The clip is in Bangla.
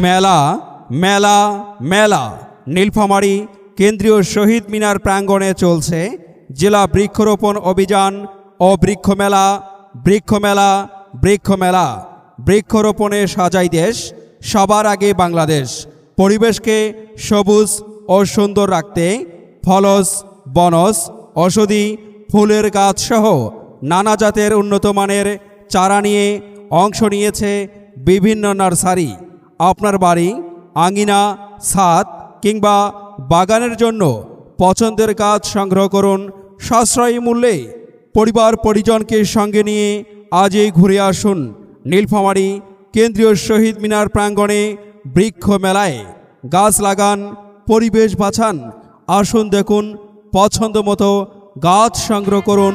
মেলা মেলা মেলা নীলফামারী কেন্দ্রীয় শহীদ মিনার প্রাঙ্গণে চলছে জেলা বৃক্ষরোপণ অভিযান ও বৃক্ষমেলা। বৃক্ষমেলা বৃক্ষমেলা বৃক্ষরোপণে সাজাই দেশ, সবার আগে বাংলাদেশ। পরিবেশকে সবুজ ও সুন্দর রাখতে ফলস, বনজ, ঔষধি, ফুলের গাছসহ নানা জাতের উন্নত মানের চারা নিয়ে অংশ নিয়েছে বিভিন্ন নার্সারি। আপনার বাড়ি, আঙিনা, ছাদ কিংবা বাগানের জন্য পছন্দের গাছ সংগ্রহ করুন সাশ্রয়ী মূল্যে। পরিবার পরিজনকে সঙ্গে নিয়ে আজই ঘুরে আসুন নীলফামারী কেন্দ্রীয় শহীদ মিনার প্রাঙ্গণে বৃক্ষ মেলায়। গাছ লাগান, পরিবেশ বাঁচান। আসুন দেখুন, পছন্দ মতো গাছ সংগ্রহ করুন।